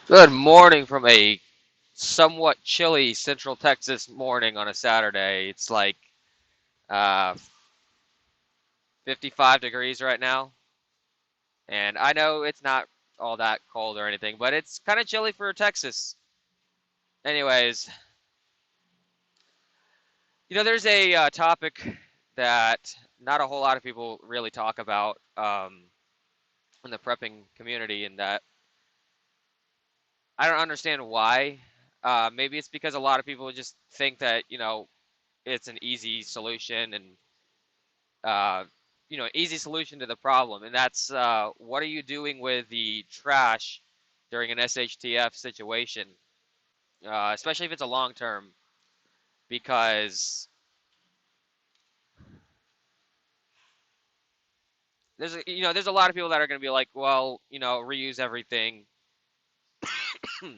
Good morning from a somewhat chilly Central Texas morning on a Saturday. It's like uh, 55 degrees right now, and I know it's not all that cold or anything, but it's kind of chilly for Texas. Anyways, there's a topic that not a whole lot of people really talk about in the prepping community, and that I don't understand why. Maybe it's because a lot of people just think that it's an easy solution and uh, easy solution to the problem, and that's what are you doing with the trash during an SHTF situation, especially if it's a long term, because there's a lot of people that are going to be like, well, reuse everything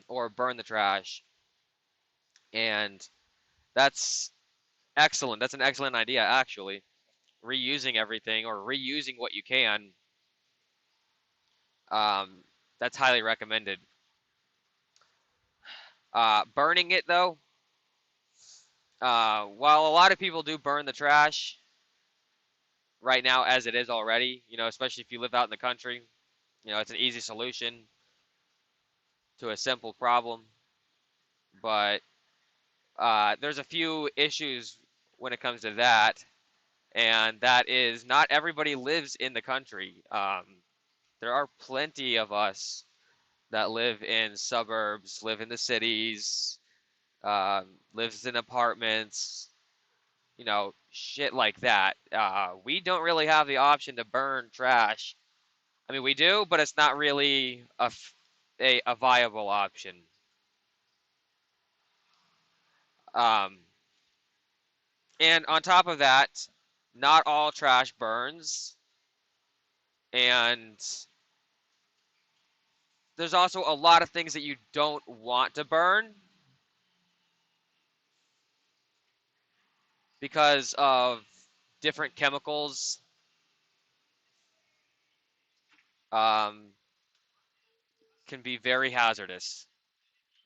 or burn the trash, and that's excellent. That's an excellent idea, actually. Reusing everything or reusing what you can, um, that's highly recommended. Burning it though, while a lot of people do burn the trash right now as it is already, especially if you live out in the country, it's an easy solution to a simple problem. But there's a few issues when it comes to that, and that is not everybody lives in the country. There are plenty of us that live in suburbs, live in the cities, lives in apartments, shit like that. We don't really have the option to burn trash. I mean, we do, but it's not really a viable option. Um, and on top of that, not all trash burns, and there's also a lot of things that you don't want to burn because of different chemicals. Um, can be very hazardous.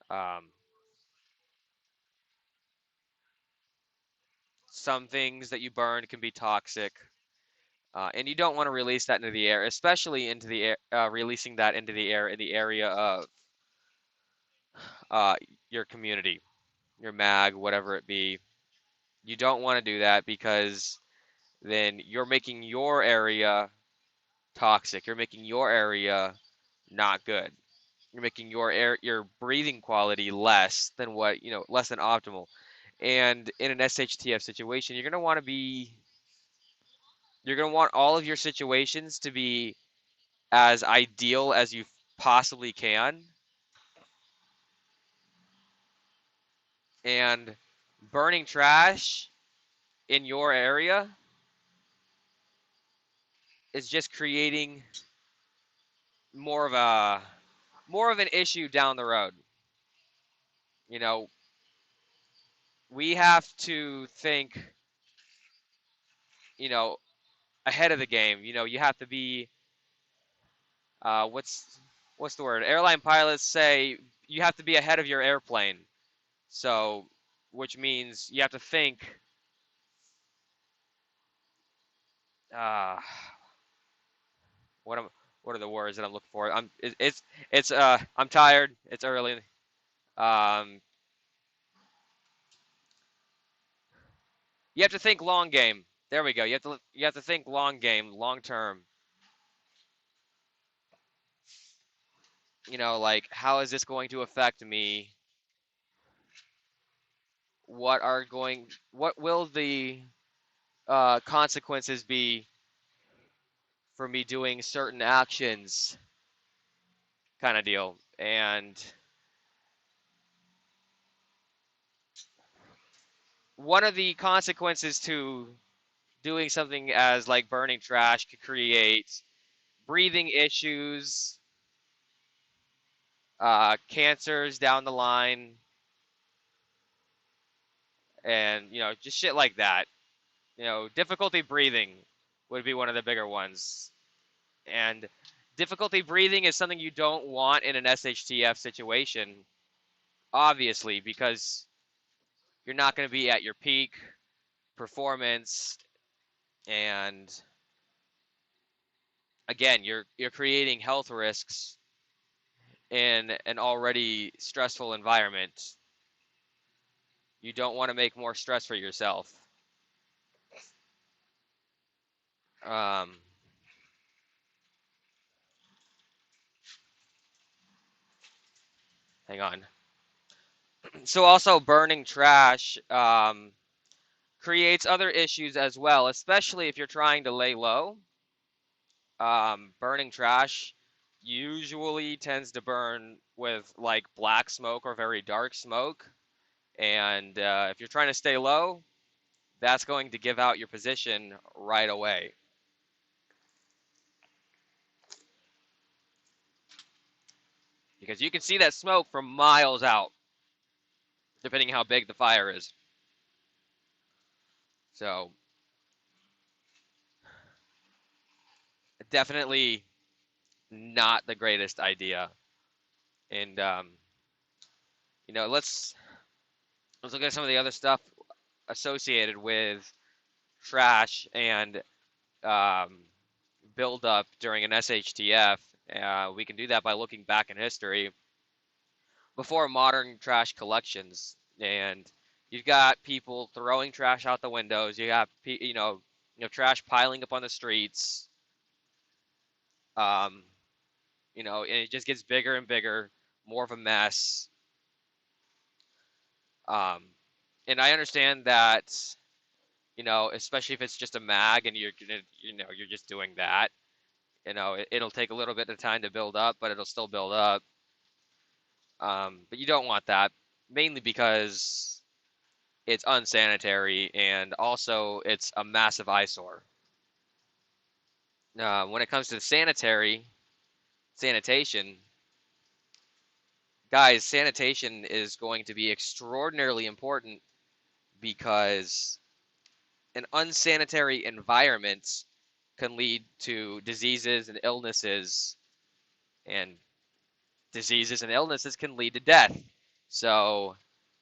Um, some things that you burn can be toxic. And you don't want to release that into the air, especially into the air, releasing that into the air in the area of uh, your community, your mag, whatever it be. You don't want to do that because then you're making your area toxic. You're making your area not good. You're making your breathing quality less than less than optimal. And in an SHTF situation, you're going to want all of your situations to be as ideal as you possibly can. And burning trash in your area is just creating more of a more of an issue down the road. You know, we have to think, you know, ahead of the game. You have to be what's the word? Airline pilots say you have to be ahead of your airplane. So, which means you have to think uh what am what are the words that I'm looking for? It's I'm tired. It's early. Um, you have to think long game. There we go. You have to think long game, long term. Like how is this going to affect me? What will the consequences be for me doing certain actions, kind of deal. And one of the consequences to doing something as like burning trash could create breathing issues, cancers down the line, and just shit like that. Difficulty breathing would be one of the bigger ones, and Difficulty breathing is something you don't want in an SHTF situation, obviously, because you're not going to be at your peak performance, and again, you're creating health risks in an already stressful environment. You don't want to make more stress for yourself. Um, Hang on. So also burning trash creates other issues as well, especially if you're trying to lay low. Burning trash usually tends to burn with like black smoke or very dark smoke. And if you're trying to stay low, that's going to give out your position right away. Because you can see that smoke from miles out, depending how big the fire is. So definitely not the greatest idea. And let's look at some of the other stuff associated with trash and um, buildup during an SHTF. We can do that by looking back in history before modern trash collections. And you've got people throwing trash out the windows. You have trash piling up on the streets. Um, and it just gets bigger and bigger, more of a mess. Um, and I understand that, especially if it's just a mag and you're just doing that. It'll take a little bit of time to build up, but it'll still build up. But you don't want that, mainly because it's unsanitary and also it's a massive eyesore. When it comes to sanitation, guys, sanitation is going to be extraordinarily important because an unsanitary environment can lead to diseases and illnesses, and diseases and illnesses can lead to death. So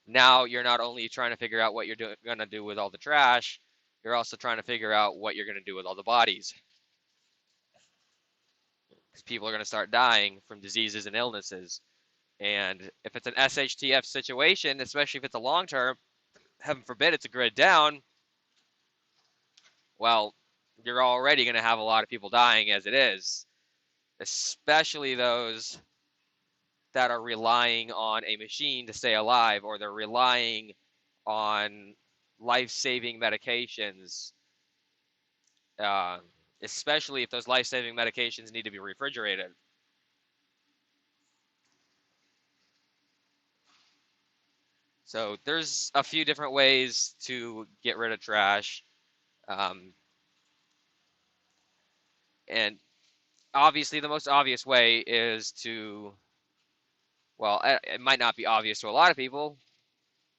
now you're not only trying to figure out what you're going to do with all the trash, you're also trying to figure out what you're going to do with all the bodies. Because people are going to start dying from diseases and illnesses. And if it's an SHTF situation, especially if it's a long term, heaven forbid it's a grid down, well, you're already going to have a lot of people dying as it is, especially those that are relying on a machine to stay alive, or they're relying on life-saving medications, uh, especially if those life-saving medications need to be refrigerated. So there's a few different ways to get rid of trash. Um, and obviously the most obvious way is to, well, it might not be obvious to a lot of people,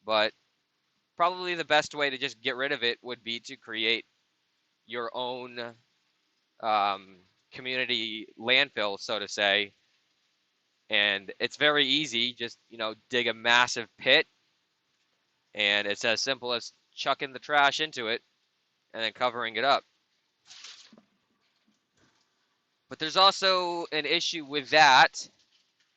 but probably the best way to just get rid of it would be to create your own community landfill, so to say. And it's very easy. Just, dig a massive pit, and it's as simple as chucking the trash into it and then covering it up. But there's also an issue with that,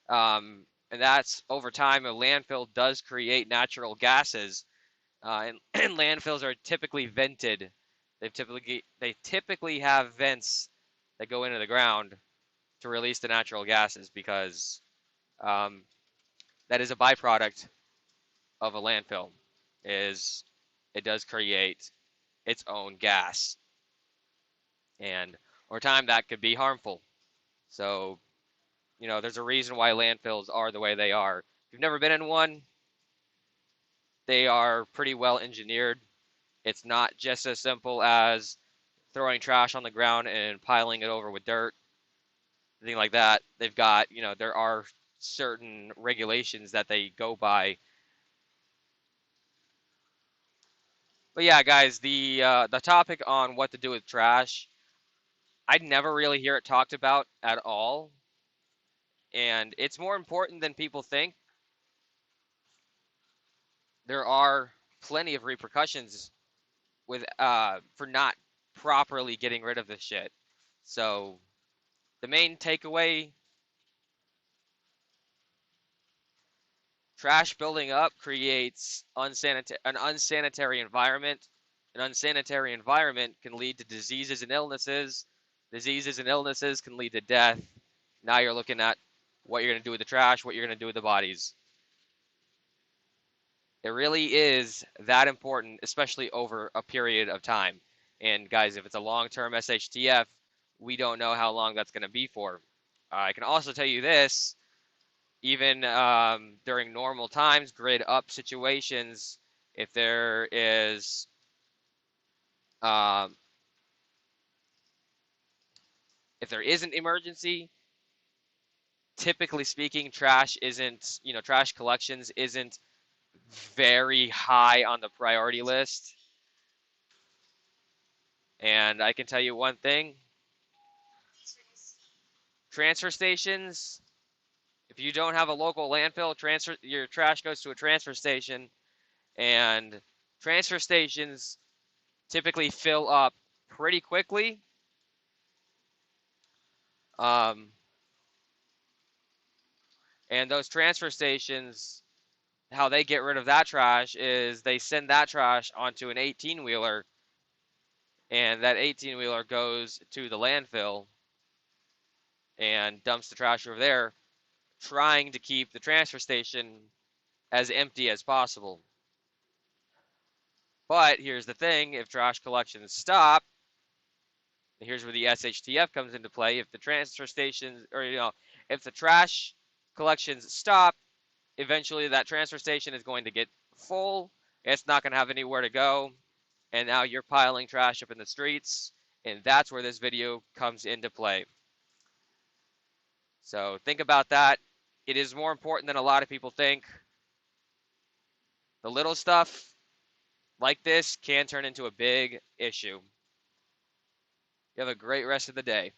and that's over time a landfill does create natural gases, and landfills are typically vented. They typically have vents that go into the ground to release the natural gases because um, that is a byproduct of a landfill. Is it does create its own gas, and over time that could be harmful. So there's a reason why landfills are the way they are. If you've never been in one, they are pretty well engineered. It's not just as simple as throwing trash on the ground and piling it over with dirt, anything like that. They've got, there are certain regulations that they go by. But yeah, guys, the topic on what to do with trash, I'd never really hear it talked about at all. And it's more important than people think. There are plenty of repercussions with for not properly getting rid of this shit. So the main takeaway: trash building up creates an unsanitary environment. An unsanitary environment can lead to diseases and illnesses. Diseases and illnesses can lead to death. Now you're looking at what you're going to do with the trash, what you're going to do with the bodies. It really is that important, especially over a period of time. And guys, if it's a long-term SHTF, we don't know how long that's going to be for. I can also tell you this: even during normal times, grid up situations, if there is um, if there is an emergency, typically speaking, trash collections isn't very high on the priority list. And I can tell you one thing: transfer stations, if you don't have a local landfill, your trash goes to a transfer station, and transfer stations typically fill up pretty quickly. Um, and those transfer stations, how they get rid of that trash is they send that trash onto an 18-wheeler, and that 18-wheeler goes to the landfill and dumps the trash over there, trying to keep the transfer station as empty as possible. But here's the thing: if trash collections stop, here's where the SHTF comes into play. If the transfer stations, or if the trash collections stop, eventually that transfer station is going to get full. It's not going to have anywhere to go, and now you're piling trash up in the streets, and that's where this video comes into play. So think about that. It is more important than a lot of people think. The little stuff like this can turn into a big issue. You have a great rest of the day.